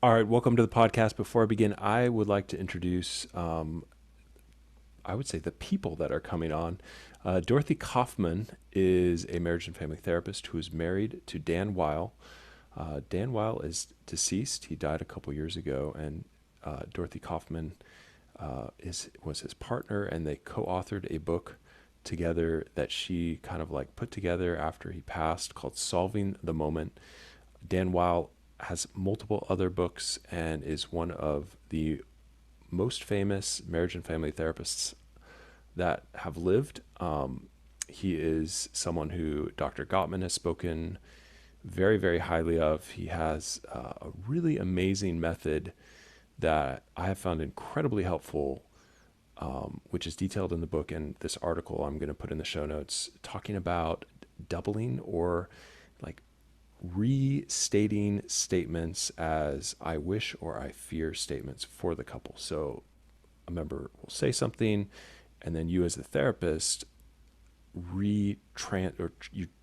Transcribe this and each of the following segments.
All right, welcome to the podcast. Before I begin, I would like to introduce, I would say, the people that are coming on. Dorothy Kaufman is a marriage and family therapist who is married to Dan Wile. Dan Wile is deceased. He died a couple years ago, and Dorothy Kaufman was his partner, and they co-authored a book together that she kind of like put together after he passed called Solving the Moment. Dan Wile has multiple other books and is one of the most famous marriage and family therapists that have lived. He is someone who Dr. Gottman has spoken very, very highly of. He has a really amazing method that I have found incredibly helpful, which is detailed in the book and this article I'm going to put in the show notes, talking about doubling or like restating statements as I wish or I fear statements for the couple. So a member will say something, and then you as the therapist you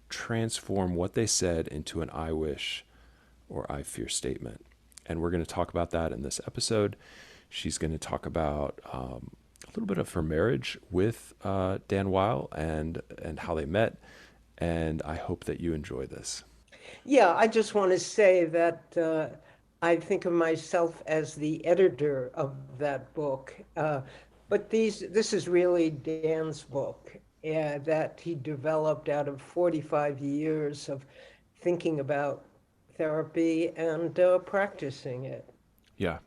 transform what they said into an I wish or I fear statement. And we're going to talk about that in this episode. She's going to talk about a little bit of her marriage with Dan Wile and how they met. And I hope that you enjoy this. Yeah, I just want to say that I think of myself as the editor of that book. But this is really Dan's book that he developed out of 45 years of thinking about therapy and practicing it. Yeah.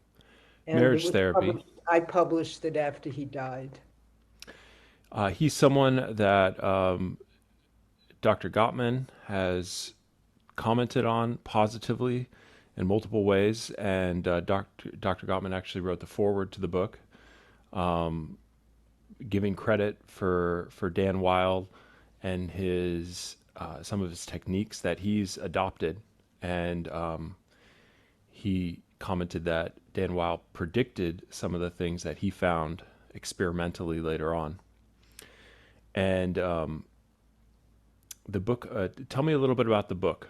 And it Marriage was therapy. published, I published it after he died. He's someone that Dr. Gottman has commented on positively in multiple ways, and Dr. Gottman actually wrote the foreword to the book, giving credit for Dan Wile and his some of his techniques that he's adopted, and he commented that Dan Wile predicted some of the things that he found experimentally later on. And the book, tell me a little bit about the book.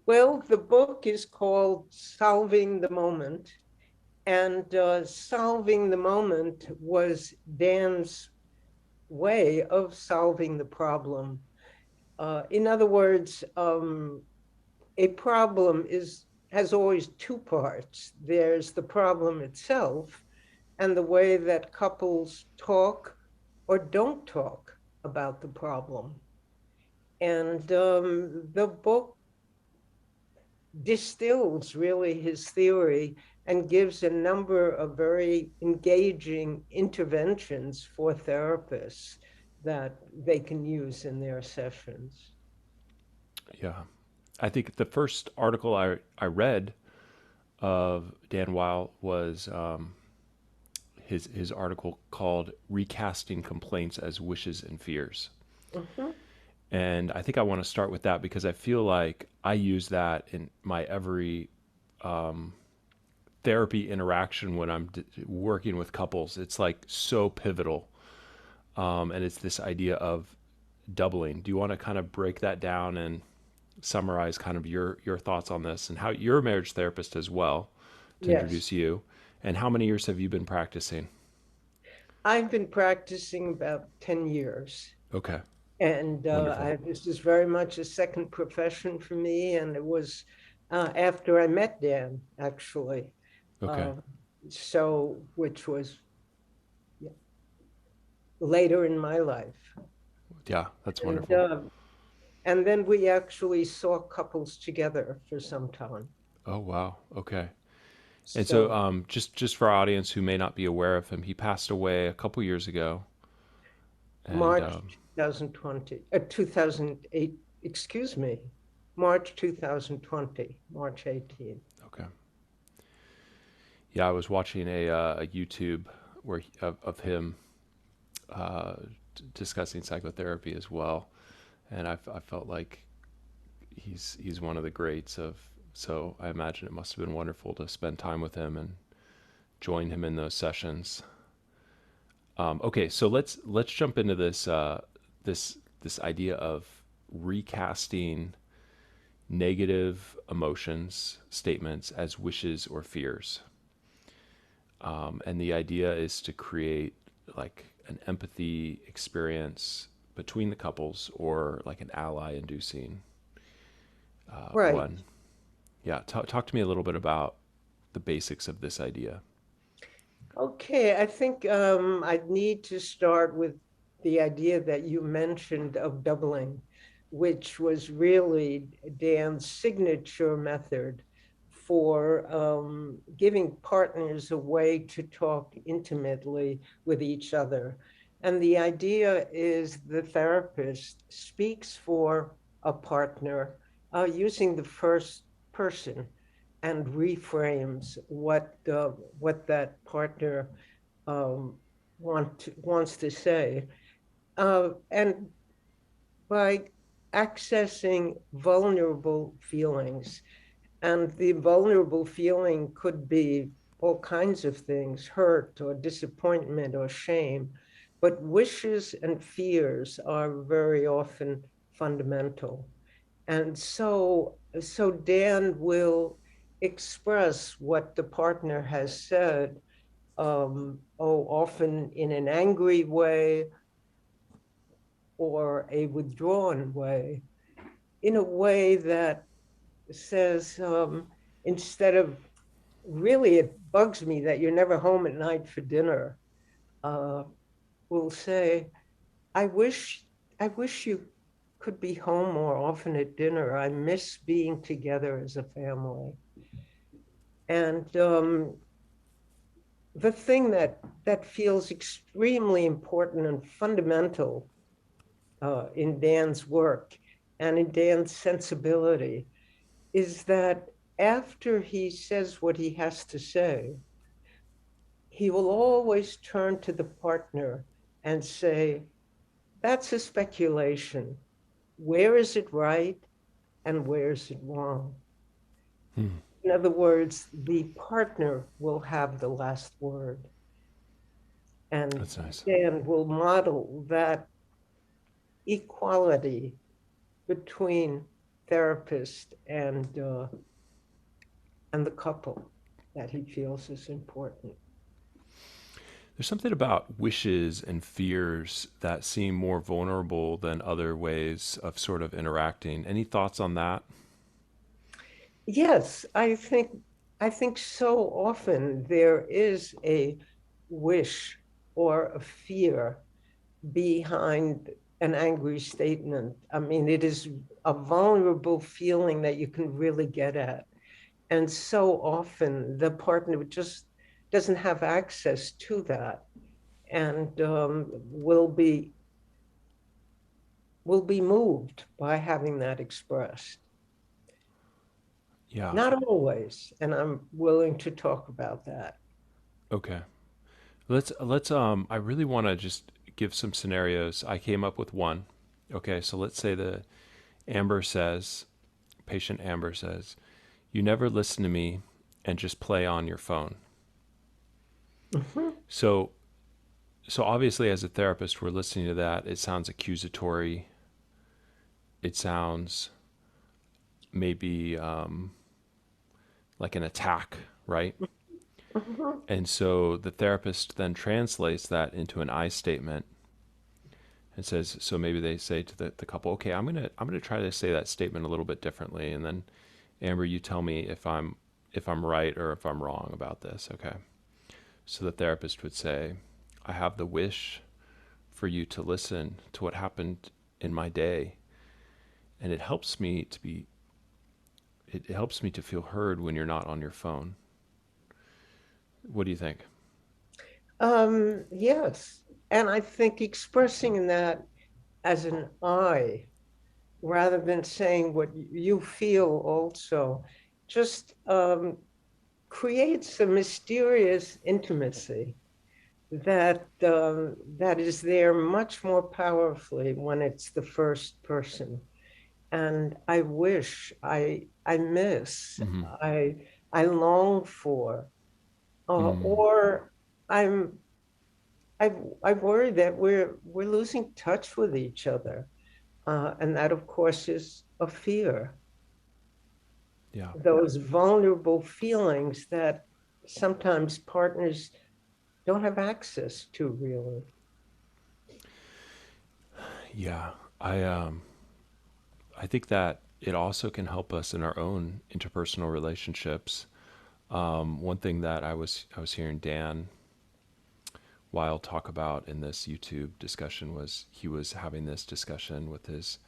Well, the book is called Solving the Moment. And solving the moment was Dan's way of solving the problem. In other words, a problem has always two parts. There's the problem itself and the way that couples talk or don't talk about the problem. And the book distills really his theory and gives a number of very engaging interventions for therapists that they can use in their sessions. Yeah. I think the first article I read of Dan Wile was his article called Recasting Complaints as Wishes and Fears. Mhm. And I think I want to start with that because I feel like I use that in my every therapy interaction when I'm working with couples. It's like so pivotal. And it's this idea of doubling. Do you want to kind of break that down and summarize kind of your thoughts on this and how you're a marriage therapist as well, to Yes, introduce you, and how many years have you been practicing? I've been practicing about 10 years. Okay. And Wonderful. this is very much a second profession for me. And it was after I met Dan, actually. Okay. Uh, so, which was yeah, later in my life. Yeah, that's And wonderful. and then we actually saw couples together for some time. Oh wow. Okay. And so So just for our audience who may not be aware of him, he passed away a couple years ago. And March 2020, 2008, excuse me, March 2020, March 18th. okay. Yeah, I was watching a YouTube of him discussing psychotherapy as well, and I felt like he's one of the greats of. So I imagine it must have been wonderful to spend time with him and join him in those sessions. Okay, so let's jump into this this idea of recasting negative emotions, statements as wishes or fears. And the idea is to create like an empathy experience between the couples or like an ally inducing Right. one. Yeah, talk to me a little bit about the basics of this idea. Okay, I think I'd need to start with the idea that you mentioned of doubling, which was really Dan's signature method for giving partners a way to talk intimately with each other. And the idea is the therapist speaks for a partner using the first person and reframes what that partner um, wants to say, and by accessing vulnerable feelings. And the vulnerable feeling could be all kinds of things: hurt or disappointment or shame. But wishes and fears are very often fundamental. And so Dan will express what the partner has said, often in an angry way or a withdrawn way, in a way that says, instead of, really, it bugs me that you're never home at night for dinner, uh, will say, I wish, I wish you could be home more often at dinner. I miss being together as a family. And the thing that feels extremely important and fundamental in Dan's work and in Dan's sensibility is that after he says what he has to say, he will always turn to the partner and say, that's a speculation. Where is it right and where is it wrong? Hmm. In other words, the partner will have the last word. And That's nice. Dan will model that equality between therapist and the couple that he feels is important. There's something about wishes and fears that seem more vulnerable than other ways of sort of interacting. Any thoughts on that? Yes, I think so often there is a wish or a fear behind an angry statement. I mean, it is a vulnerable feeling that you can really get at. And so often the partner just doesn't have access to that, and will be moved by having that expressed. Yeah. Not always, and I'm willing to talk about that. Okay. Let's I really want to just give some scenarios. I came up with one. Okay, so let's say the Amber says, patient Amber says, "You never listen to me and just play on your phone." Mhm. So so obviously as a therapist we're listening to that. It sounds accusatory. It sounds maybe like an attack, right? Mhm. And so the therapist then translates that into an I statement and says, so maybe they say to the couple, okay, I'm gonna try to say that statement a little bit differently, and then Amber, you tell me if I'm right or if I'm wrong about this. Okay. So the therapist would say, I have the wish for you to listen to what happened in my day, and it helps me to feel heard when you're not on your phone. What do you think? Yes, and I think expressing that as an I rather than saying what you feel also just creates a mysterious intimacy that is there much more powerfully when it's the first person. And I wish, I miss, Mm-hmm. I long for, Mm. or I'm I I worry that we're losing touch with each other, and that of course is a fear. Yeah. those vulnerable feelings that sometimes partners don't have access to, really. Yeah. I think that it also can help us in our own interpersonal relationships. One thing that I was hearing Dan Wile talk about in this YouTube discussion was he was having this discussion with his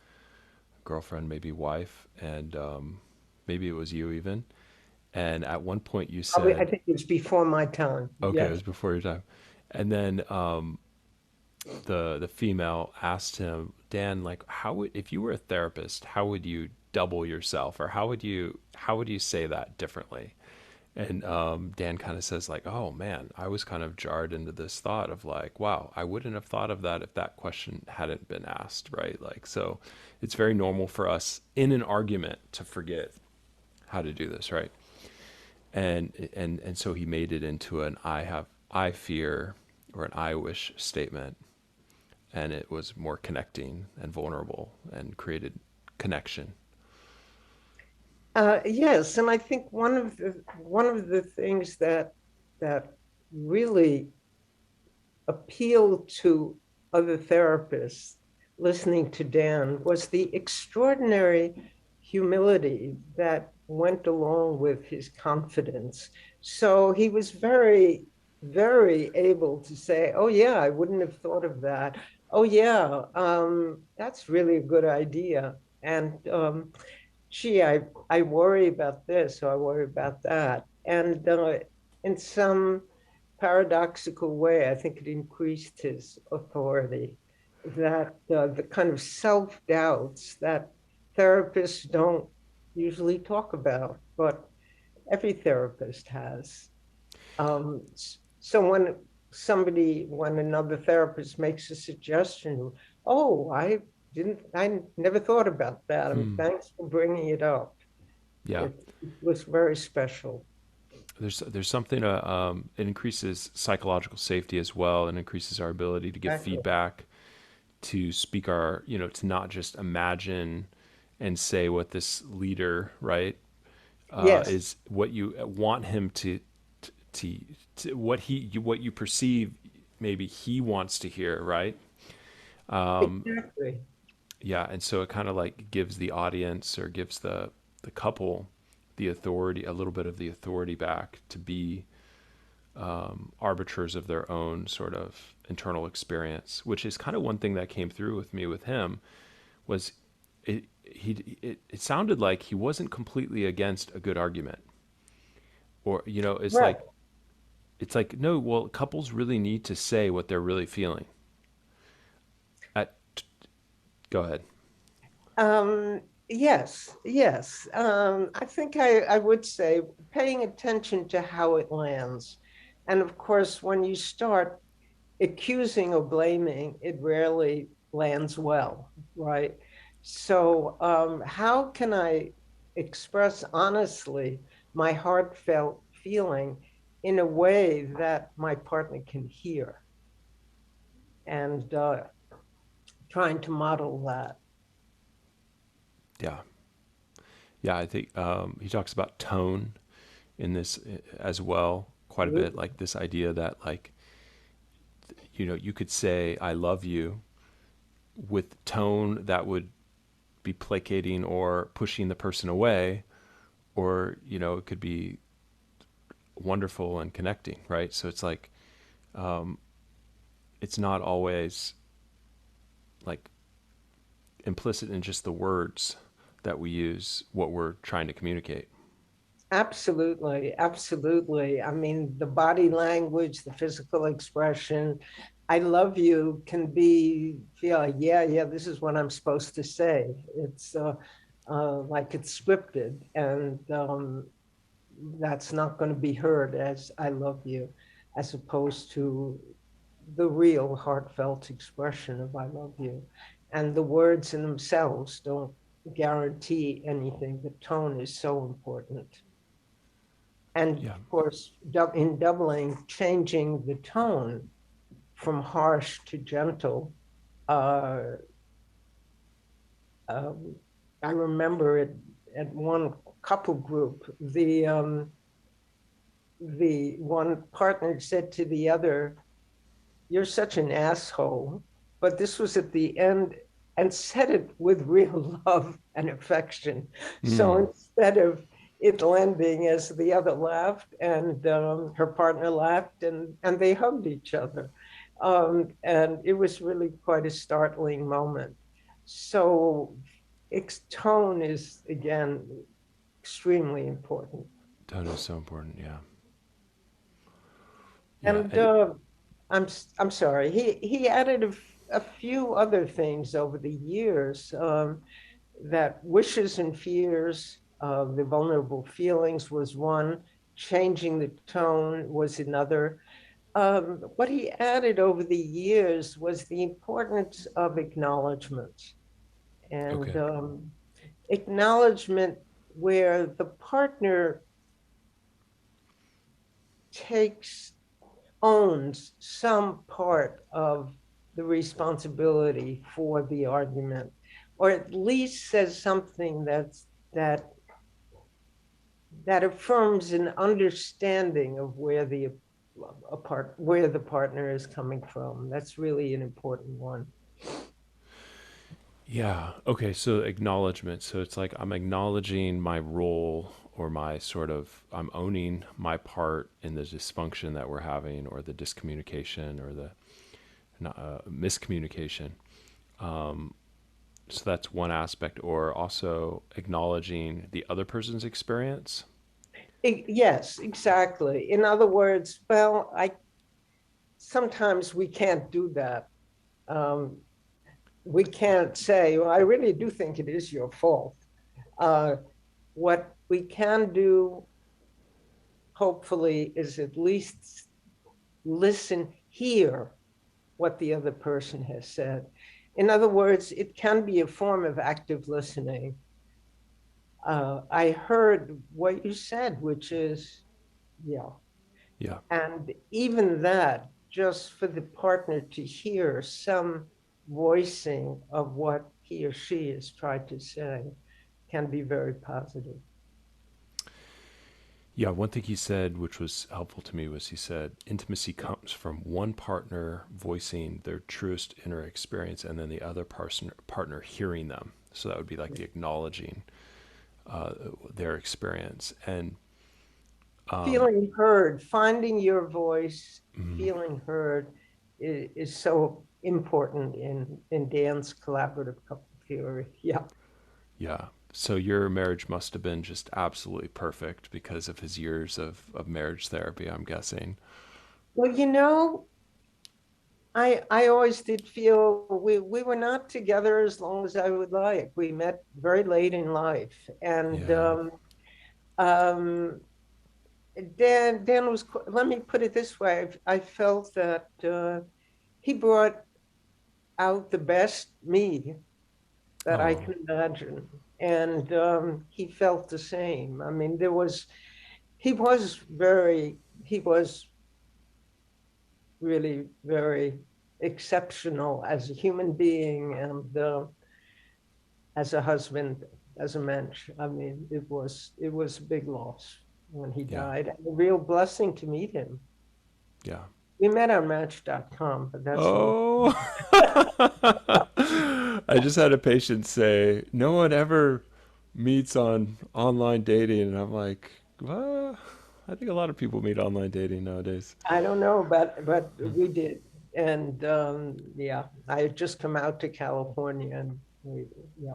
girlfriend, maybe wife, and maybe it was you even. And at one point you Probably, I said, think it's before my time. okay, it Yes. was before your time. And then the female asked him, Dan, like, how would, if you were a therapist, how would you double yourself, or how would you say that differently? And Dan kind of says, like, oh man, I was kind of jarred into this thought of like, wow, I wouldn't have thought of that if that question hadn't been asked, right? Like, so it's very normal for us in an argument to forget how to do this, right? And so he made it into an I fear or an I wish statement, and it was more connecting and vulnerable and created connection. Yes, and I think one of the things that really appealed to other therapists listening to Dan was the extraordinary humility that went along with his confidence. So he was very, very able to say, "Oh yeah, I wouldn't have thought of that. Oh yeah, that's really a good idea." And gee, I worry about this, or I worry about that. And in some paradoxical way, I think it increased his authority. That the kind of self doubts that therapists don't usually talk about, but every therapist has. Um, so when another therapist makes a suggestion, oh, I never thought about that. And Hmm. thanks for bringing it up. Yeah. It was very special. There's something it increases psychological safety as well, and increases our ability to give Exactly. feedback, to speak our, to not just imagine and say what this leader, right, Yes, is what you want him to, what you perceive maybe he wants to hear, right? exactly. Yeah, and so it kind of like gives the audience, or gives the couple the authority, a little bit of the authority back to be arbiters of their own sort of internal experience, which is kind of one thing that came through with me with him was it sounded like he wasn't completely against a good argument, or Right. it's like, no, well, couples really need to say what they're really feeling. At Go ahead. Yes, yes. I think I would say paying attention to how it lands. And of course, when you start accusing or blaming, it rarely lands well, right? So, how can I express honestly my heartfelt feeling in a way that my partner can hear? And trying to model that. Yeah, yeah, I think he talks about tone in this as well quite a bit, like this idea that, like, you could say I love you with tone that would be placating or pushing the person away, or it could be wonderful and connecting, right? So it's like, it's not always like implicit in just the words that we use what we're trying to communicate. Absolutely, absolutely. I mean, the body language, the physical expression, I love you can be, feel like, yeah, yeah, this is what I'm supposed to say. It's like it's scripted, and that's not going to be heard as I love you, as opposed to the real heartfelt expression of I love you. And the words in themselves don't guarantee anything. The tone is so important. And Yeah. of course, in doubling, changing the tone from harsh to gentle. Uh, um, I remember it. at one couple group, the one partner said to the other, "You're such an asshole." But this was at the end, and said it with real love and affection. So Mm. instead of it landing as the other laughed and her partner laughed, and they hugged each other. And it was really quite a startling moment. So tone is, again, extremely important. Tone is so important. Yeah. Yeah. And I'm sorry. He added a few other things over the years, that wishes and fears of the vulnerable feelings was one. Changing the tone was another. What he added over the years was the importance of acknowledgement, and Okay. acknowledgement where the partner takes owns some part of the responsibility for the argument, or at least says something that that affirms an understanding of where where the partner is coming from. That's really an important one. Yeah. Okay. So acknowledgement. So it's like I'm acknowledging my role or my sort of, I'm owning my part in the dysfunction that we're having or the discommunication or the miscommunication. So that's one aspect, or also acknowledging the other person's experience. Yes, exactly. In other words, well, I sometimes we can't do that. Um, we can't say, well, I really do think it is your fault. Uh, what we can do, hopefully, is at least listen, hear what the other person has said. In other words, it can be a form of active listening. I heard what you said, which is, yeah. Yeah. And even that, just for the partner to hear some voicing of what he or she has tried to say, can be very positive. Yeah, one thing he said, which was helpful to me, was he said intimacy comes from one partner voicing their truest inner experience and then the other partner hearing them. So that would be like the acknowledging uh, their experience. And Feeling heard, finding your voice, mm, feeling heard is so important in Dan's collaborative couple theory. Yeah. yeah, so your marriage must have been just absolutely perfect because of his years of marriage therapy, I'm guessing. Well, I always did feel we were not together as long as I would like. We met very late in life, and Yeah. um, Dan was. Let me put it this way: I felt that he brought out the best me that I Oh, can imagine, and he felt the same. I mean, he was really very exceptional as a human being, and as a husband, as a mensch. I mean, it was a big loss when he yeah. died, and a real blessing to meet him. Yeah. We met on Match.com, but that's a long. Oh, I just had a patient say, no one ever meets on online dating. And I'm like, well, I think a lot of people meet online dating nowadays. I don't know, but we did, and yeah, I had just come out to California, and yeah.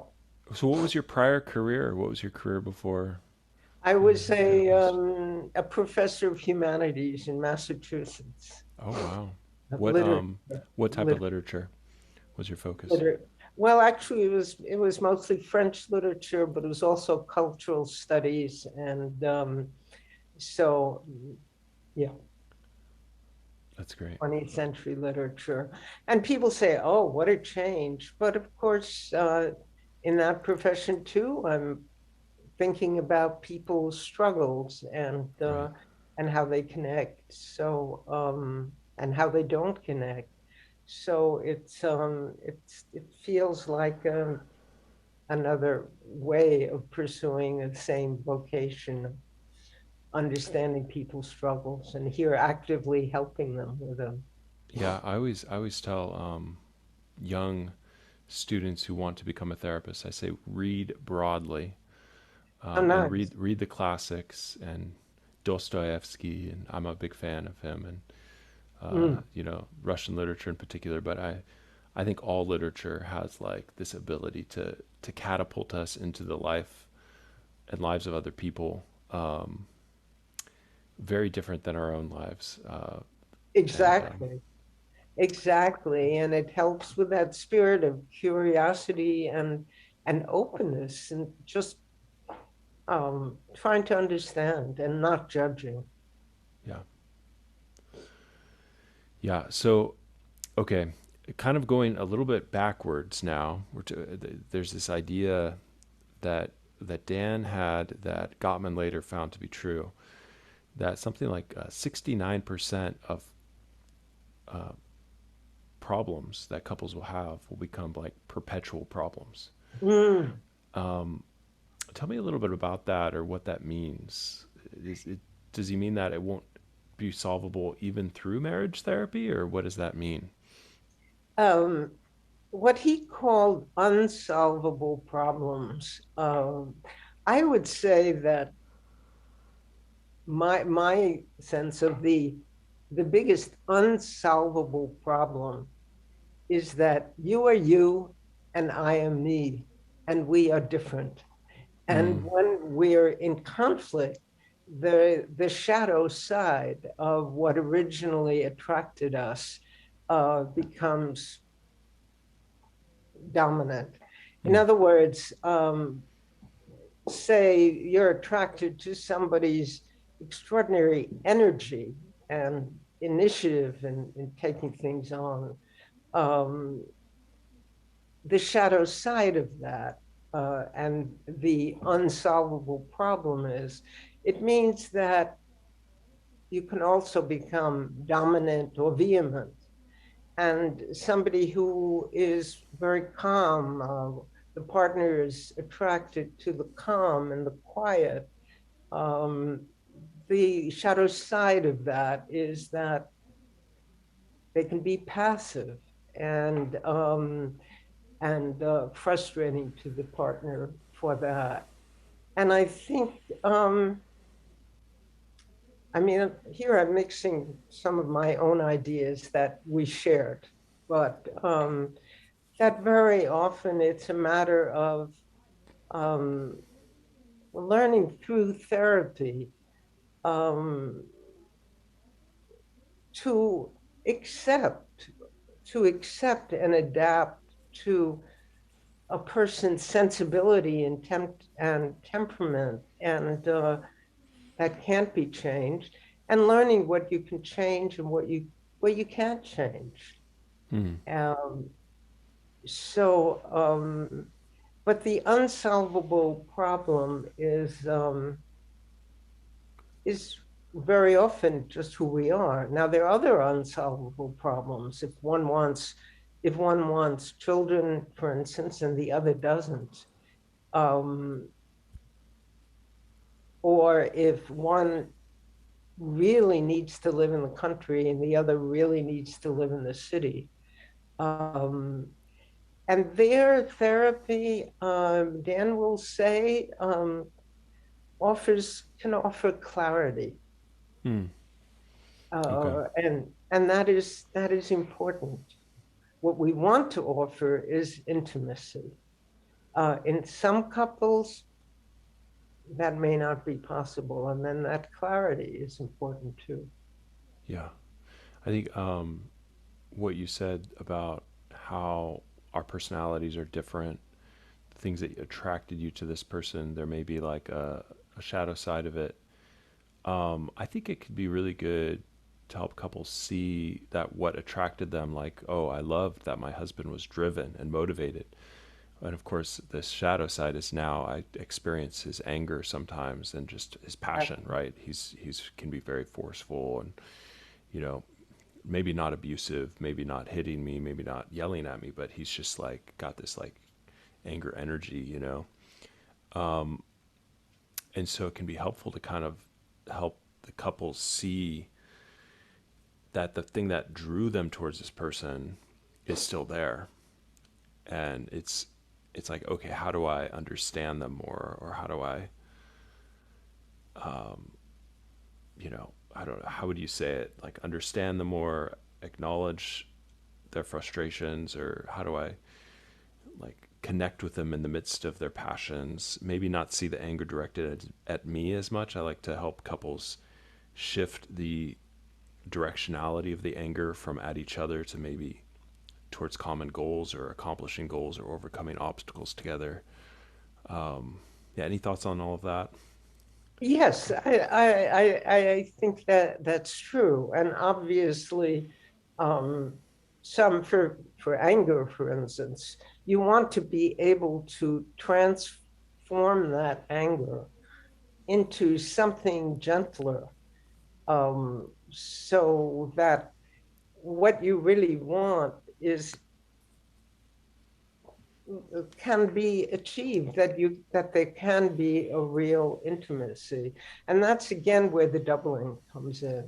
So, what was your prior career? What was your career before I being was a therapist? a professor of humanities in Massachusetts, Oh, wow. of What literature, what type of lit, literature was your focus? liter. Well, actually, it was mostly French literature, but it was also cultural studies, and so yeah, That's great. 20th century literature. And people say, "Oh, what a change!" But of course, in that profession too, I'm thinking about people's struggles Right. and how they connect. So and how they don't connect. So it feels like another way of pursuing the same vocation, understanding people's struggles, and here actively helping them with them. Yeah, I always tell young students who want to become a therapist, I say read broadly, Oh, and nice. read the classics and Dostoevsky, and I'm a big fan of him, and Mm, Russian literature in particular. But I think all literature has like this ability to catapult us into the life and lives of other people, very different than our own lives. And exactly. Exactly. And it helps with that spirit of curiosity and openness and just trying to understand and not judging. yeah, yeah. So okay, kind of going a little bit backwards now. There's this idea that Dan had that Gottman later found to be true. That something like 69% of problems that couples will have will become like perpetual problems. Mm. Tell me a little bit about that, or what that means. Does he mean that it won't be solvable even through marriage therapy, or what does that mean? Um, what he called unsolvable problems. I would say that my sense of the biggest unsolvable problem is that you are you and I am me, and we are different. And Mm, when we're in conflict, the shadow side of what originally attracted us becomes dominant. In mm, other words, say you're attracted to somebody's extraordinary energy and initiative in taking things on. Um, the shadow side of that and the unsolvable problem is it means that you can also become dominant or vehement. And somebody who is very calm, the partner is attracted to the calm and the quiet. Um, the shadow side of that is that they can be passive and frustrating to the partner for that. And I think, I mean, here I'm mixing some of my own ideas that we shared, but that very often it's a matter of um, learning through therapy um, to accept, to accept and adapt to a person's sensibility and temperament, and that can't be changed, and learning what you can change and what you can't change. mm. Um, so, but the unsolvable problem is very often just who we are. Now, there are other unsolvable problems. If one wants children, for instance, and the other doesn't, um, or if one really needs to live in the country and the other really needs to live in the city. Um, and their therapy, Dan will say, can offer clarity, Mm. Okay. and that is important. What we want to offer is intimacy. In some couples, that may not be possible, and then that clarity is important too. Yeah. I think what you said about how our personalities are different, the things that attracted you to this person, there may be like a shadow side of it. I think it could be really good to help couples see that what attracted them, like, oh, I loved that my husband was driven and motivated. And of course, this shadow side is now I experience his anger sometimes and just his passion, right? He's can be very forceful and, you know, maybe not abusive, maybe not hitting me, maybe not yelling at me, but he's just like got this like anger energy, you know. Um, and so it can be helpful to kind of help the couple see that the thing that drew them towards this person is still there, and it's like, okay, how do I understand them more, or how do I, you know, I don't know, how would you say it, like understand them more, acknowledge their frustrations, or how do I like connect with them in the midst of their passions, maybe not see the anger directed at me as much. I like to help couples shift the directionality of the anger from at each other to maybe towards common goals or accomplishing goals or overcoming obstacles together. Yeah, any thoughts on all of that? Yes, I think that that's true. And obviously, um, some for anger, for instance, you want to be able to transform that anger into something gentler, so that what you really want is can be achieved, that there can be a real intimacy. And that's again where the doubling comes in.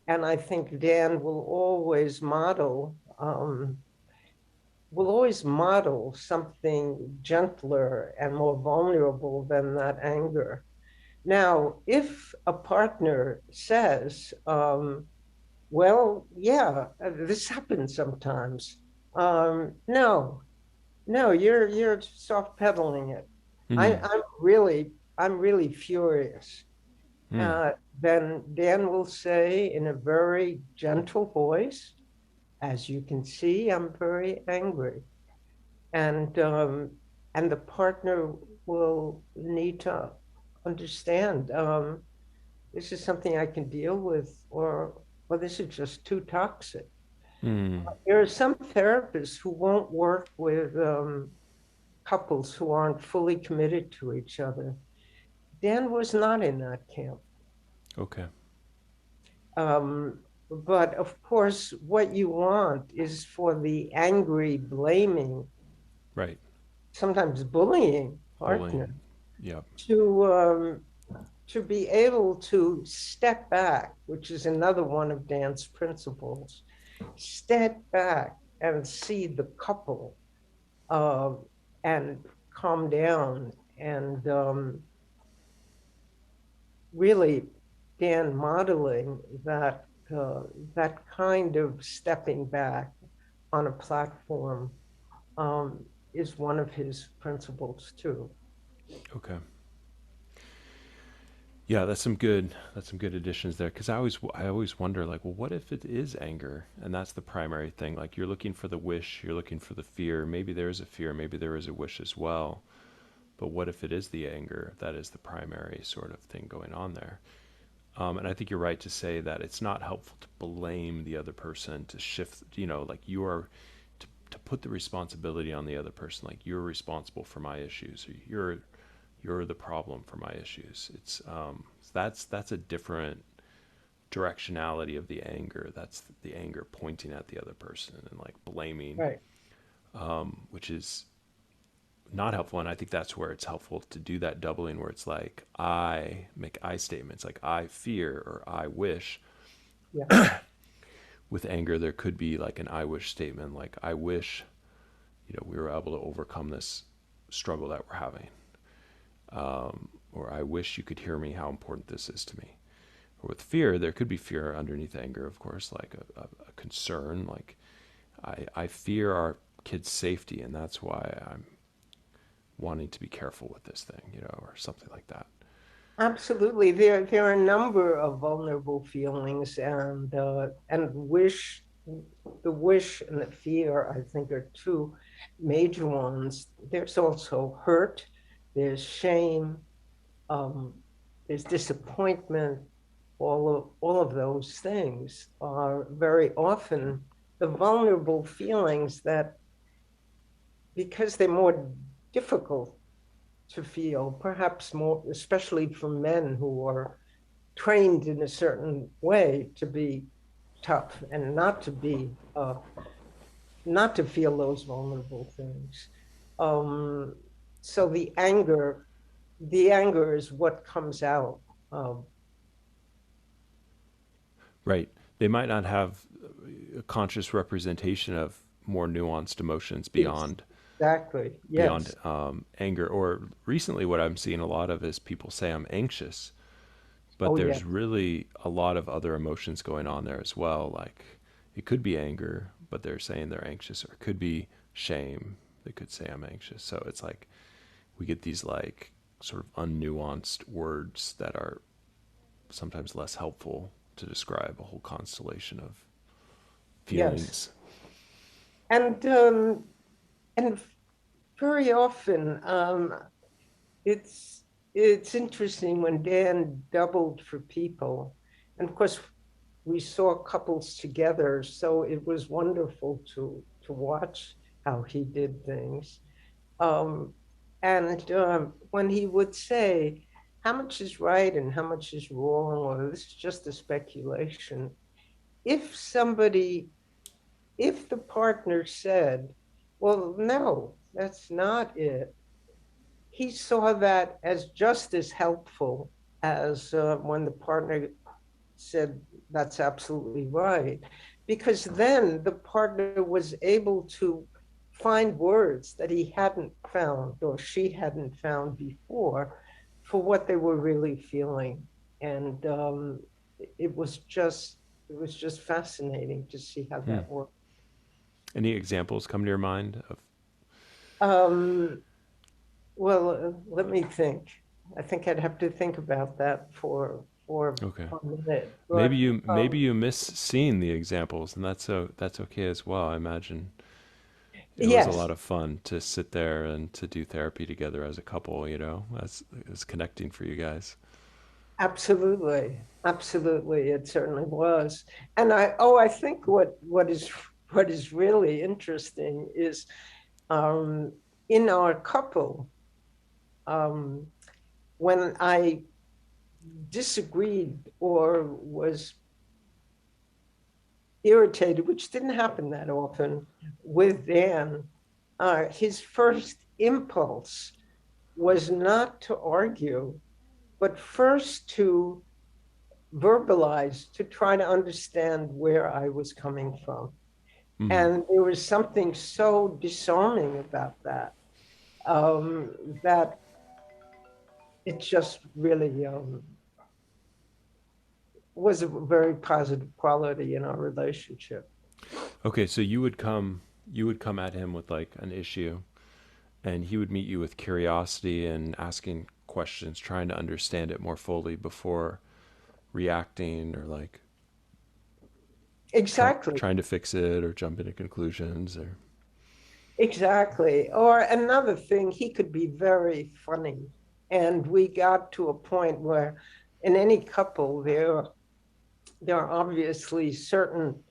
And I think Dan will always model something gentler and more vulnerable than that anger. Now, if a partner says, well, yeah, this happens sometimes. No, no, you're soft pedaling it. I, Hmm. I'm really I'm really furious. Hmm. Uh, then Dan will say in a very gentle voice, as you can see, I'm very angry, and um, and the partner will need to understand, this is something I can deal with, or this is just too toxic. Hmm. There are some therapists who won't work with couples who aren't fully committed to each other. Dan was not in that camp. Okay. But of course, what you want is for the angry, blaming, Right. sometimes bullying partner Bullying. Yep. to to be able to step back, which is another one of Dan's principles. Step back and see the couple, uh, and calm down, and really, Dan modeling uh, that kind of stepping back on a platform, is one of his principles too. Okay. Yeah, that's some good additions there, because I always wonder, like, well, what if it is anger and that's the primary thing? Like, you're looking for the wish, you're looking for the fear. Maybe there is a fear, maybe there is a wish as well. But what if it is the anger that is the primary sort of thing going on there? And I think you're right to say that it's not helpful to blame the other person, to shift, you know, like to put the responsibility on the other person, like you're responsible for my issues, or you're the problem for my issues. It's that's a different directionality of the anger. That's the anger pointing at the other person and like blaming, Right. which is not helpful. And I think that's where it's helpful to do that doubling, where it's like I make I statements, like I fear or I wish. Yeah. With anger, there could be like an I wish statement, like I wish, you know, we were able to overcome this struggle that we're having, or I wish you could hear me how important this is to me. Or with fear, there could be fear underneath anger, of course, like a concern, like I fear our kids' safety, and that's why I'm wanting to be careful with this thing, you know, or something like that. Absolutely. There are a number of vulnerable feelings, and the wish and the fear, I think, are two major ones. There's also hurt, there's shame, um, there's disappointment. All of those things are very often the vulnerable feelings that, because they're more difficult to feel, perhaps more, especially for men who are trained in a certain way to be tough and not to feel those vulnerable things. Um, so the anger is what comes out. Um, Right. They might not have a conscious representation of more nuanced emotions exactly. beyond Yes. anger. Or recently, what I'm seeing a lot of is people say I'm anxious, but Oh, yeah. there's really a lot of other emotions going on there as well. Like it could be anger, but they're saying they're anxious, or it could be shame. They could say I'm anxious. So it's like we get these like sort of unnuanced words that are sometimes less helpful to describe a whole constellation of Yes. feelings. And um, and very often, it's it's interesting when Dan doubled for people, and of course we saw couples together, so it was wonderful to watch how he did things. Um, and when he would say, "How much is right and how much is wrong?" or "This is just a speculation," if somebody, if the partner said, "Well, no, that's not it," he saw that as just as helpful as when the partner said, "That's absolutely right," because then the partner was able to find words that he hadn't found or she hadn't found before for what they were really feeling. And it was just it was just fascinating to see how Hmm. that worked. Any examples come to your mind of? Um, well, let me think. I think I'd have to think about that for Okay. a minute. Maybe But you miss seeing the examples, and that's okay as well. I imagine it was a yes, lot of fun to sit there and to do therapy together as a couple. It's connecting for you guys. absolutely, absolutely, it certainly was. And I think what is really interesting is um, in our couple, um, when I disagreed or was irritated, which didn't happen that often with Dan, his first impulse was not to argue, but first to verbalize, to try to understand where I was coming from. Hmm. And there was something so disarming about that, um, that it just really was a very positive quality in our relationship. Okay, so you would come at him with like an issue, and he would meet you with curiosity and asking questions, trying to understand it more fully before reacting or like Exactly. trying to fix it or jump into conclusions or. Exactly. Or another thing, he could be very funny. And we got to a point where in any couple there are obviously certain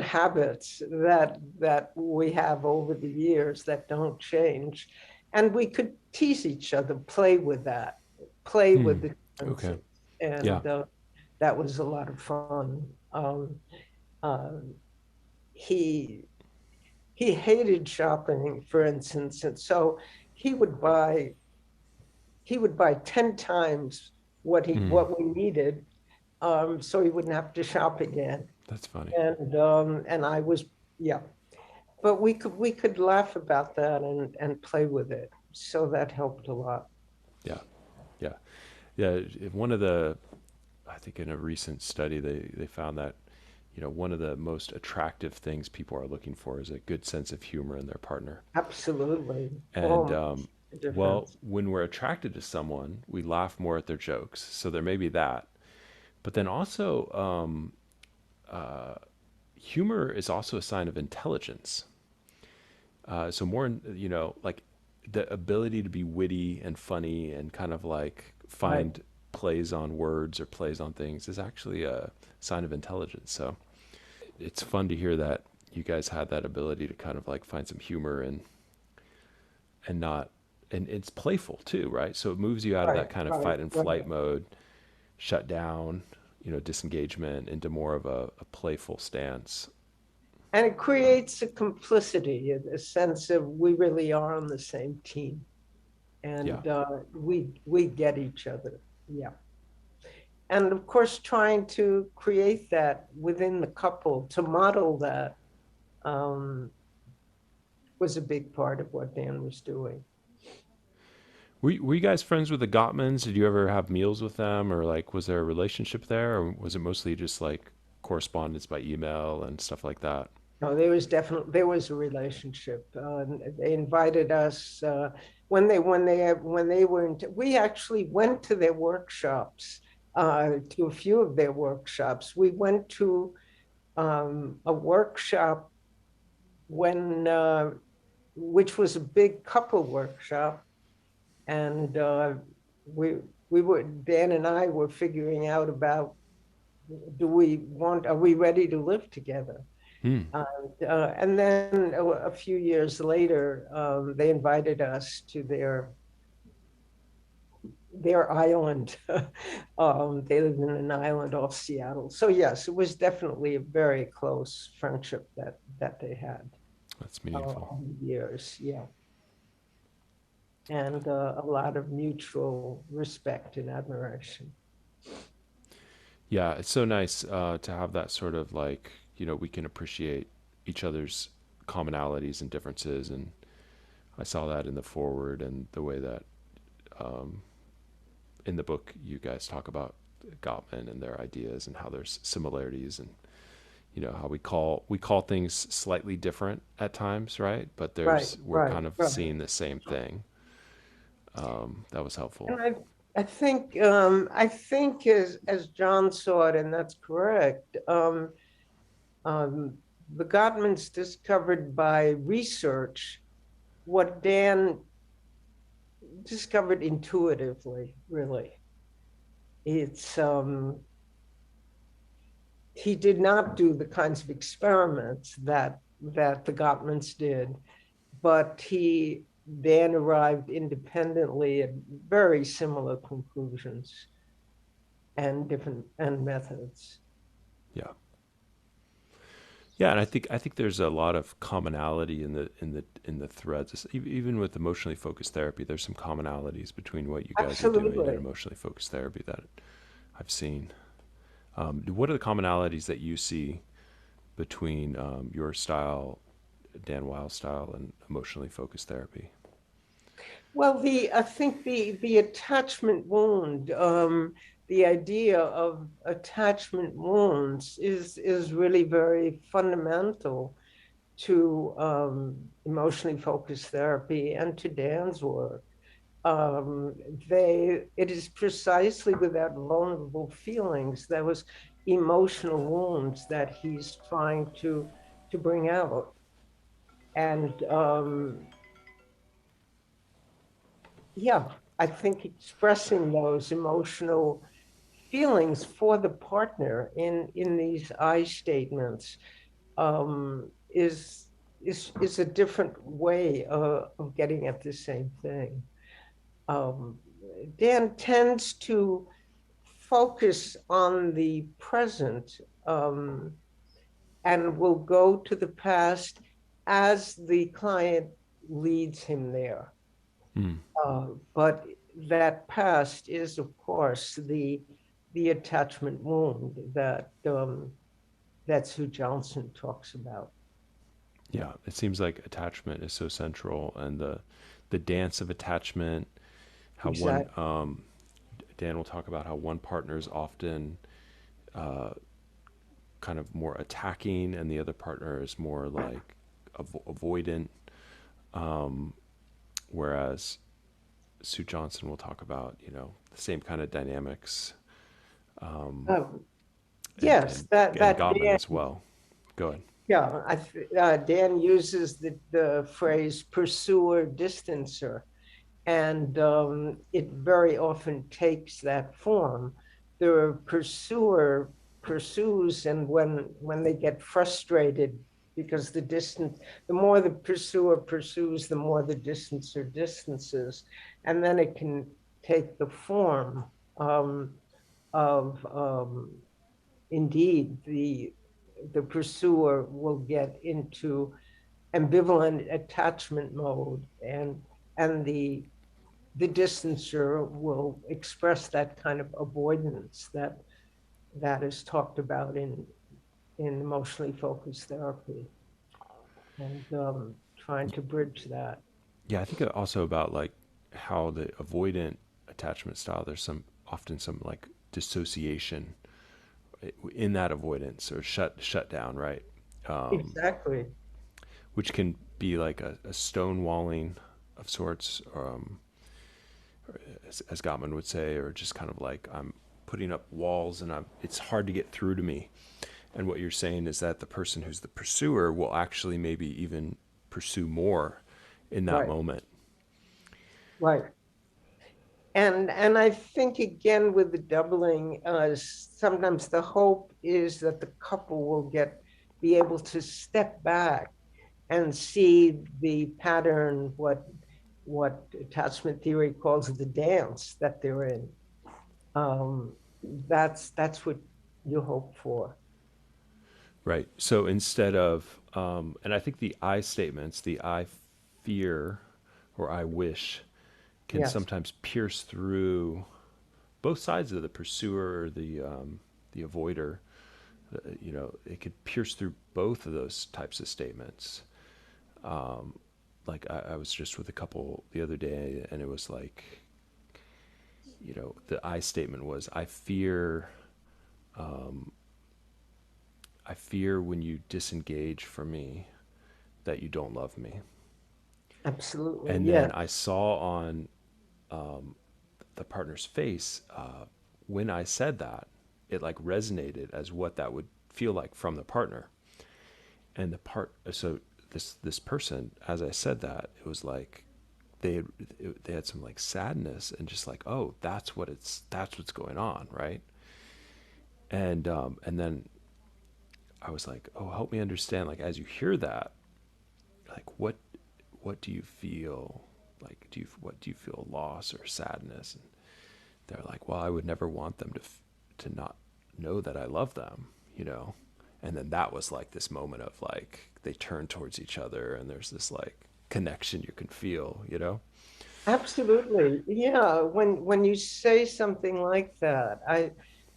habits that we have over the years that don't change. And we could tease each other, play with that, play Hmm. with the Okay. differences. Yeah. And that was a lot of fun. Uh, he he hated shopping, for instance, and so he would buy he would buy 10 times Hmm. what we needed, so he wouldn't have to shop again. That's funny. And I was, yeah, but we could laugh about that and play with it, so that helped a lot. Yeah. Yeah. Yeah. One of the, I think in a recent study, they found that, one of the most attractive things people are looking for is a good sense of humor in their partner. Absolutely. And, Oh, the well, difference. when we're attracted to someone, we laugh more at their jokes. So there may be that. But then also, humor is also a sign of intelligence. So more, like the ability to be witty and funny and kind of like Right. find plays on words or plays on things is actually a sign of intelligence. So it's fun to hear that you guys had that ability to kind of like find some humor and not, and it's playful too, right? So it moves you out of Right. that kind of Right. fight and Right. flight mode, shut down, disengagement into more of a playful stance. And it creates a complicity, a sense of we really are on the same team, Yeah. and we get each other. Yeah. And of course, trying to create that within the couple, to model that, um, was a big part of what Dan was doing. Were you guys friends with the Gottmans? Did you ever have meals with them, or like was there a relationship there, or was it mostly just like correspondence by email and stuff like that? No, there was a relationship. They invited us when they were we actually went to their workshops, to a few of their workshops. We went to a workshop when which was a big couple workshop, and we Dan and I were figuring out about, are we ready to live together? Hmm. And then a few years later, they invited us to their island. They lived in an island off Seattle. So yes, it was definitely a very close friendship that they had That's meaningful. over the years. Yeah, and a lot of mutual respect and admiration. Yeah, it's so nice to have that sort of like, we can appreciate each other's commonalities and differences. And I saw that in the forward and the way that um, in the book you guys talk about Gottman and their ideas and how there's similarities and how we call things slightly different at times, right? But Right, we're right, kind of right. seeing the same thing. That was helpful. And I think as John saw it, and that's correct. Um, the Gottmans discovered by research what Dan discovered intuitively. Really, it's he did not do the kinds of experiments that the Gottmans did, but he Dan arrived independently at very similar conclusions and different and methods. Yeah. Yeah, and I think there's a lot of commonality in the threads. Even with emotionally focused therapy, there's some commonalities between what you guys are doing and Absolutely. emotionally focused therapy that I've seen. What are the commonalities that you see between your style, Dan Weil style, and emotionally focused therapy? Well, I think the attachment wound, the idea of attachment wounds is really very fundamental to emotionally focused therapy and to Dan's work. Um, it is precisely with that vulnerable feelings, those emotional wounds that he's trying to bring out. And yeah, I think expressing those emotional feelings for the partner in these I statements, is a different way of getting at the same thing. Um, Dan tends to focus on the present, and will go to the past as the client leads him there. Hmm. But that past is, of course, the attachment wound that Sue Johnson talks about. Yeah, Yeah, it seems like attachment is so central, and the dance of attachment. How one exactly. Dan will talk about how one partner is often kind of more attacking, and the other partner is more like avoidant. Whereas Sue Johnson will talk about the same kind of dynamics, Um, and yes, and that and that Gottman Dan, as well. Go ahead. yeah, Dan uses the phrase pursuer distancer, and it very often takes that form. The pursuer pursues, and when they get frustrated because the more the pursuer pursues, the more the distancer distances, and then it can take the form of indeed the pursuer will get into ambivalent attachment mode, and the distancer will express that kind of avoidance that is talked about in emotionally focused therapy, and trying to bridge that. Yeah, I think also about like how the avoidant attachment style, there's some often some like dissociation in that avoidance or shut down, right? Um, Exactly. which can be like a stonewalling of sorts, as Gottman would say, or just kind of like I'm putting up walls and it's hard to get through to me. And what you're saying is that the person who's the pursuer will actually maybe even pursue more in that Right. moment. Right. And I think again with the doubling, sometimes the hope is that the couple will be able to step back and see the pattern, what attachment theory calls the dance that they're in. Um, that's what you hope for. Right. So instead of, and I think the I statements, the I fear or I wish, can Yes, sometimes pierce through both sides of the pursuer or the avoider. It could pierce through both of those types of statements. Like I was just with a couple the other day, and it was like, the I statement was, I fear when you disengage from me that you don't love me. absolutely. And then Yeah, I saw on the partner's face, when I said that, it like resonated as what that would feel like from the partner. And so this person, as I said that, it was like they had some like sadness and just like, oh, that's what's going on, right? And then I was like, oh, help me understand. Like as you hear that, like what do you feel? Like what do you feel, loss or sadness? And they're like, well, I would never want them to not know that I love them, you know. And then that was like this moment of like they turn towards each other, and there's this like connection you can feel, you know. absolutely. Yeah, when you say something like that, I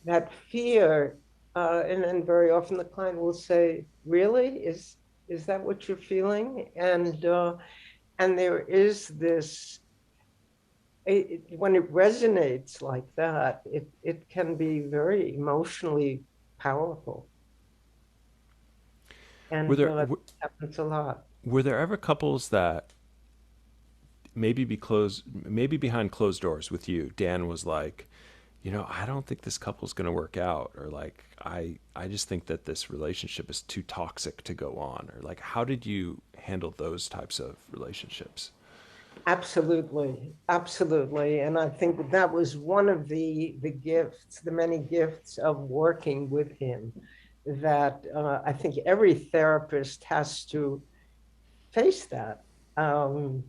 that fear, and then very often the client will say, "Really? Is that what you're feeling?" And there is this, when it resonates like that, it can be very emotionally powerful, Were and there happens a lot. were there ever couples that maybe behind closed doors with you, Dan was like, I don't think this couple's going to work out, or like I just think that this relationship is too toxic to go on, or like how did you handle those types of relationships? Absolutely, absolutely. And I think that was one of the gifts, the many gifts of working with him, that I think every therapist has to face that. Um,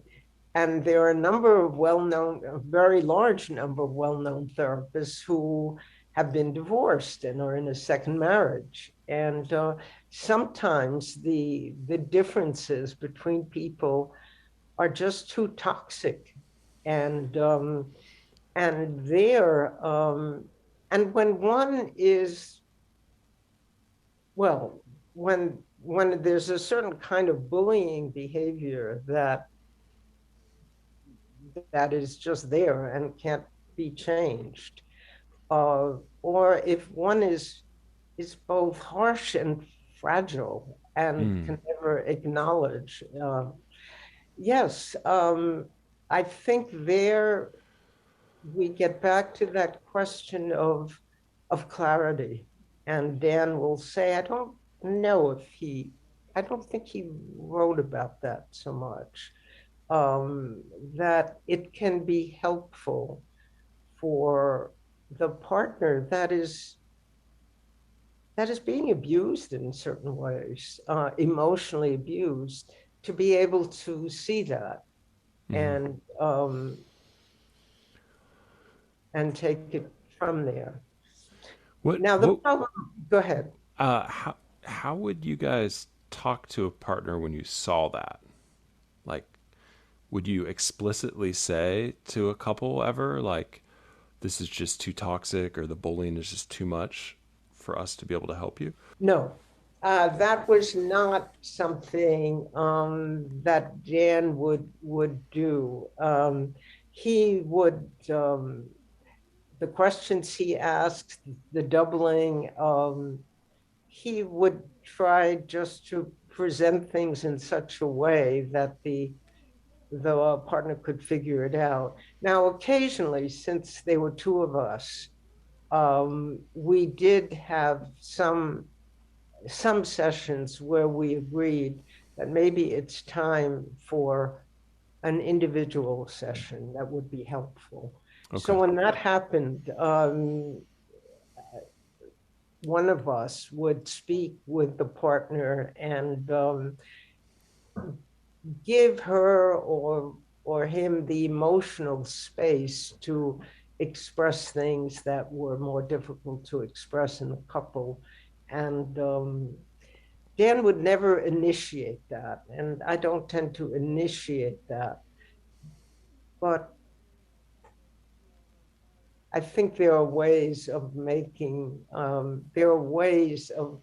and there are a number of well-known, a very large number of well-known therapists who have been divorced and are in a second marriage. And sometimes the differences between people are just too toxic, and and there and when one is, well, when there's a certain kind of bullying behavior that is just there and can't be changed, or if one is both harsh and fragile and Mm. can never acknowledge, yes, I think there we get back to that question of clarity. And Dan will say, know if he, I don't think he wrote about that so much. Um, that it can be helpful for the partner that is being abused in certain ways, emotionally abused, to be able to see that, Hmm. and take it from there. What Now the what problem, go ahead. how how would you guys talk to a partner when you saw that? Like, would you explicitly say to a couple ever, like, this is just too toxic or the bullying is just too much for us to be able to help you? No, that was not something that Dan would do. He would the questions he asked, the doubling. He would try just to present things in such a way that the partner could figure it out. Now, occasionally, since there were two of us, we did have some sessions where we agreed that maybe it's time for an individual session that would be helpful. So Okay. when that happened, one of us would speak with the partner and give her or him the emotional space to express things that were more difficult to express in a couple. And Dan would never initiate that, and I don't tend to initiate that. But I think there are ways of there are ways of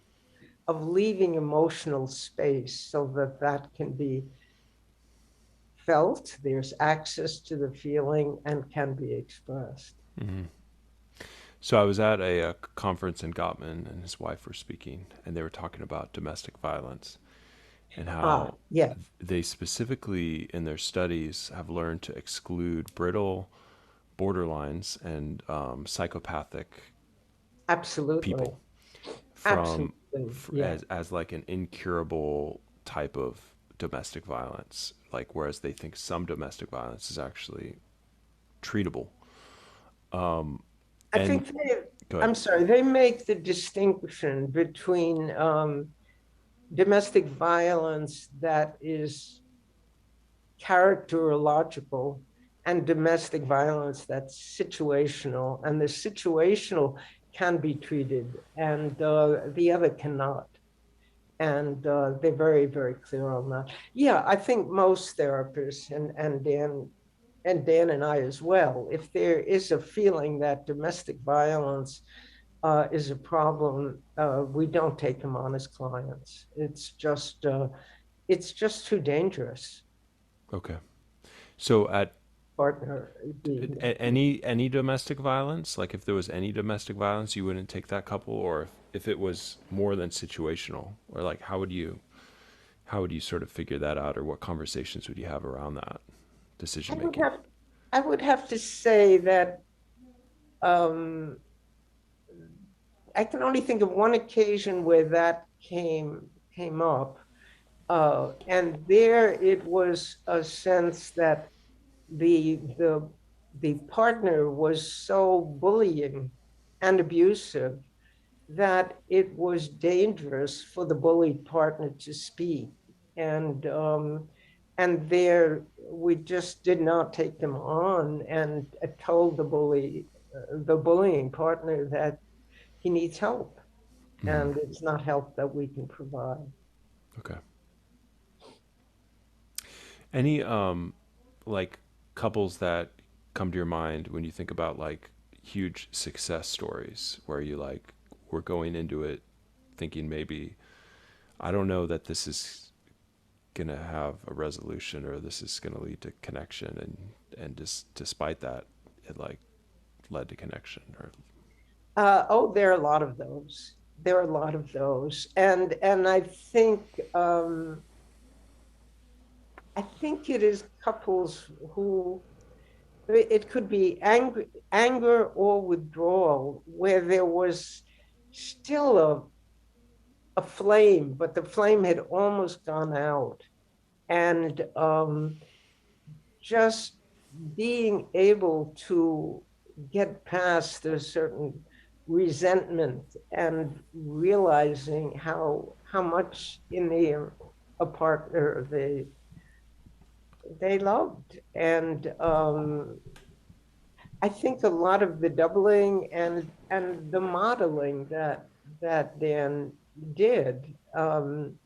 leaving emotional space so that that can be felt, there's access to the feeling, and can be expressed. Hmm. So I was at a conference in Gottman, and his wife were speaking, and they were talking about domestic violence and how Yeah, they specifically in their studies have learned to exclude brittle, borderlines, and psychopathic absolutely. people from Absolutely. Yeah. as like an incurable type of domestic violence. Like whereas they think some domestic violence is actually treatable. I And think they, go ahead. I'm sorry, they make the distinction between domestic violence that is characterological and domestic violence that's situational. And the situational can be treated and the other cannot. And they're very, very clear on that. Yeah, I think most therapists and Dan and I as well, if there is a feeling that domestic violence is a problem, we don't take them on as clients. It's just too dangerous. Okay. So at Partner being any domestic violence, like if there was any domestic violence, you wouldn't take that couple, or if it was more than situational, or like how would you sort of figure that out, or what conversations would you have around that I decision would making? have I would have to say that um, I can only think of one occasion where that came up, and there it was a sense that the the the partner was so bullying and abusive that it was dangerous for the bullied partner to speak, and there we just did not take them on and told the bullying partner that he needs help, Hmm. and it's not help that we can provide. Okay. Any like couples that come to your mind when you think about like huge success stories where you like we're going into it thinking maybe I don't know that this is gonna have a resolution or this is gonna lead to connection, and just despite that it like led to connection or Oh, there are a lot of those. There are a lot of those, and I think it is couples who it could be anger or withdrawal, where there was still a flame, but the flame had almost gone out, and just being able to get past a certain resentment and realizing how much in a partner they loved, and I think a lot of the doubling and the modeling that Dan did. Um,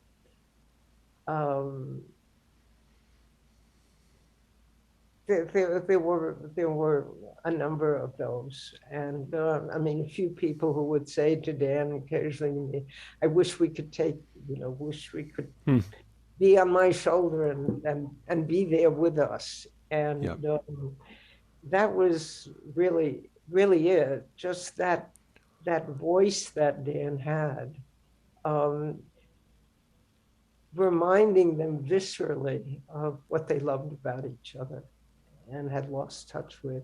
there were a number of those, and I mean, a few people who would say to Dan occasionally to me, "I wish we could wish we could Hmm. be on my shoulder and be there with us." Yep. And that was really it. Just that voice that Dan had, um, reminding them viscerally of what they loved about each other and had lost touch with.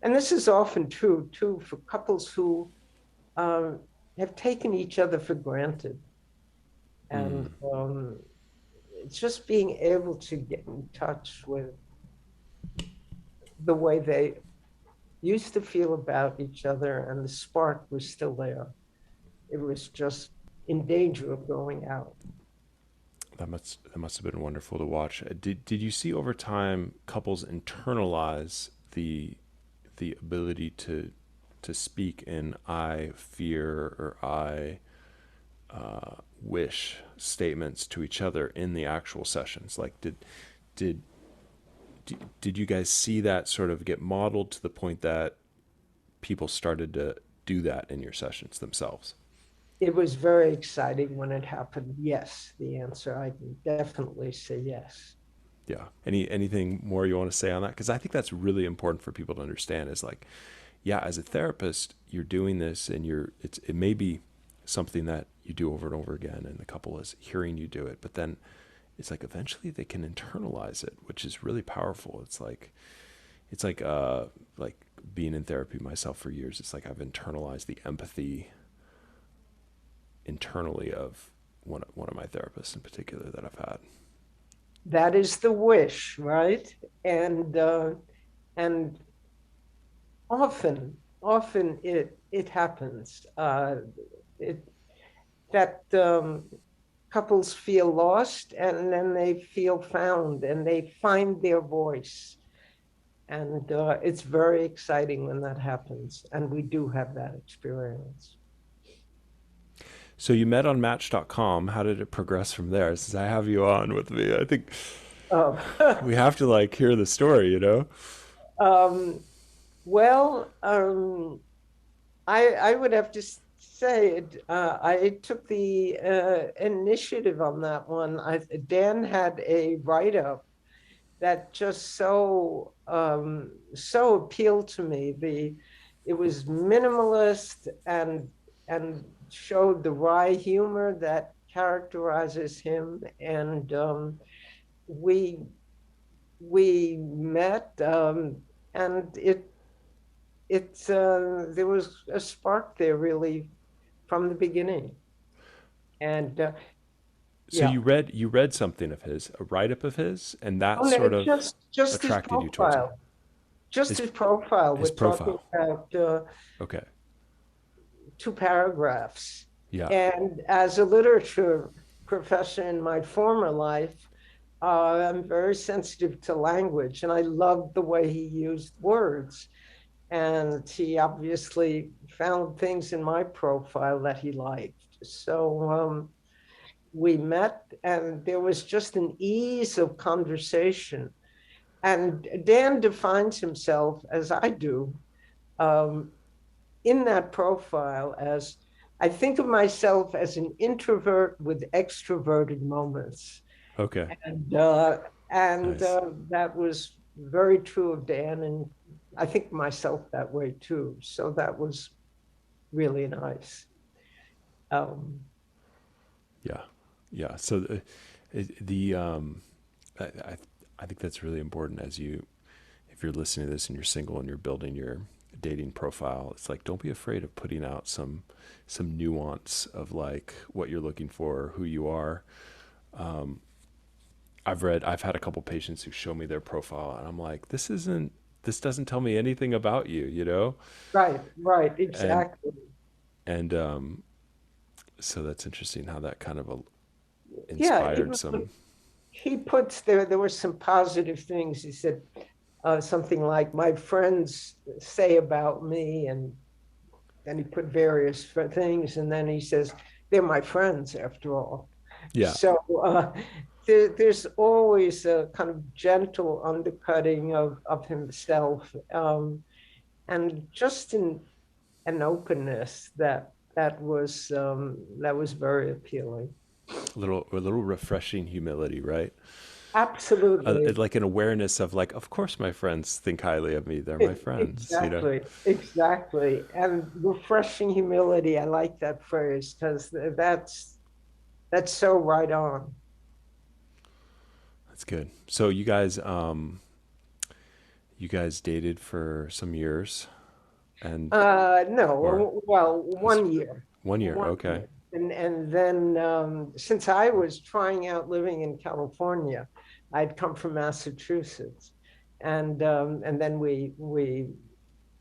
And this is often true too for couples who um, have taken each other for granted. And Mm. it's just being able to get in touch with the way they used to feel about each other, and the spark was still there. It was just in danger of going out. That must have been wonderful to watch. Did you see over time couples internalize the ability to speak in I fear or I wish statements to each other in the actual sessions? Like did did you guys see that sort of get modeled to the point that people started to do that in your sessions themselves? It was very exciting when it happened. Yes, the answer, I can definitely say yes. Yeah. Anything more you want to say on that? Because I think that's really important for people to understand. Is like, yeah, as a therapist, you're doing this, and it may be something that you do over and over again, and the couple is hearing you do it, but then it's like eventually they can internalize it, which is really powerful. It's like being in therapy myself for years. It's like I've internalized the empathy internally of one of my therapists in particular that I've had. That is the wish, right? And often it happens. It that couples feel lost, and then they feel found, and they find their voice. And it's very exciting when that happens. And we do have that experience. So you met on Match.com. How did it progress from there? Since I have you on with me, I think Oh, we have to like hear the story. um, well, I would have to say it. I took the initiative on that one. Dan had a write up that just so appealed to me. It was minimalist and showed the wry humor that characterizes him. And we we met, and there was a spark there really from the beginning. And So yeah. you read something of his, a write up of his, and Oh that no, sort of just his attracted you towards him. profile. Just His his profile. his We're talking profile. about Okay. two paragraphs. Yeah. And as a literature professor in my former life, I'm very sensitive to language, and I loved the way he used words. And he obviously found things in my profile that he liked. So we met, and there was just an ease of conversation. And Dan defines himself, as I do, um, in that profile as, I think of myself as an introvert with extroverted moments. Okay. And uh, and Nice. that was very true of Dan, and I think myself that way too. So that was really nice. Um, Yeah. Yeah. So I I think that's really important as you, if you're listening to this and you're single and you're building your dating profile, it's like don't be afraid of putting out some nuance of like what you're looking for, who you are. I've had a couple patients who show me their profile and I'm like, this doesn't tell me anything about you. right, And exactly. and so that's interesting how that kind of Yeah, inspired some. he puts there were some positive things. He said something like, "My friends say about me," and Then he put various things, and then he says, they're my friends after all. Yeah, So there's always a kind of gentle undercutting of himself, and just an openness that was very appealing. a little refreshing humility, right? Absolutely. Like an awareness of like, of course my friends think highly of me. They're my friends, you know? Exactly, exactly. And refreshing humility, I like that phrase because that's so right on. That's good. So you guys dated for some years and or No, well, just 1 year, 1 year. one Okay. year. And then since I was trying out living in California, I'd come from Massachusetts, and then we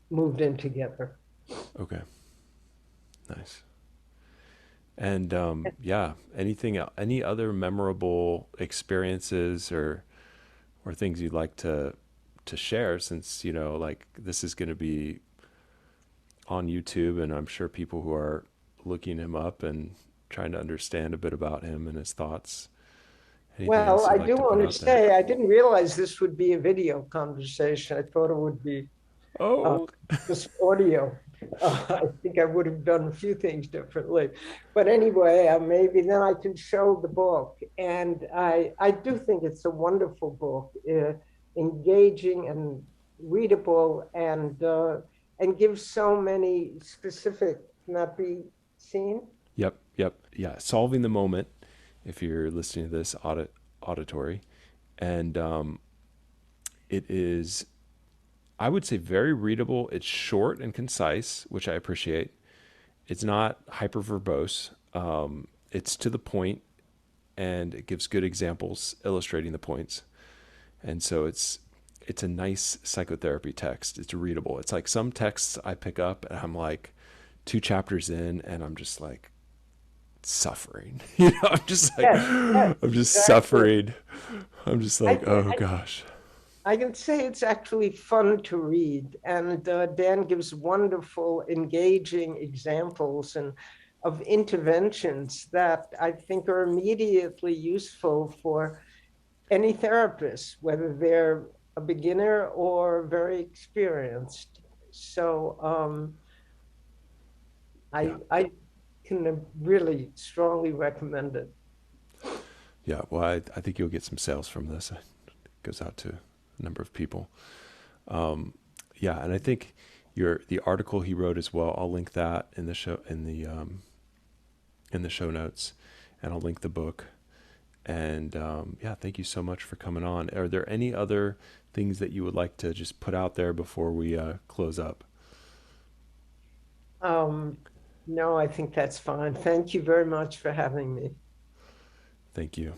moved in together. Okay. Nice. And yeah, any other memorable experiences or things you'd like to share since, like this is going to be on YouTube and I'm sure people who are looking him up and trying to understand a bit about him and his thoughts. Anything Well, else you'd I like do to put want to out there? say I didn't realize this would be a video conversation. I thought it would be uh, Oh, just audio. I think I would have done a few things differently. But anyway, maybe then I can show the book. And I do think it's a wonderful book, engaging and readable, and gives so many specific, not be seen. yep, yep. Yeah, solving the moment if you're listening to this auditory. And it is, I would say, very readable. It's short and concise, which I appreciate. It's not hyper verbose. It's to the point and it gives good examples illustrating the points. And so it's a nice psychotherapy text. It's readable. It's like some texts I pick up and I'm like 2 chapters in and I'm just like suffering. I'm just like Yes, yes, I'm just exactly. suffering. I'm just I, like, th- oh gosh. I can say it's actually fun to read, and Dan gives wonderful, engaging examples and of interventions that I think are immediately useful for any therapist, whether they're a beginner or very experienced. So Yeah. I can really strongly recommend it. Yeah. Well, I think you'll get some sales from this. It goes out to a number of people. Yeah, and I think the article he wrote as well. I'll link that in the show notes, and I'll link the book. And yeah, thank you so much for coming on. Are there any other things that you would like to just put out there before we close up? Um, no, I think that's fine. Thank you very much for having me. Thank you.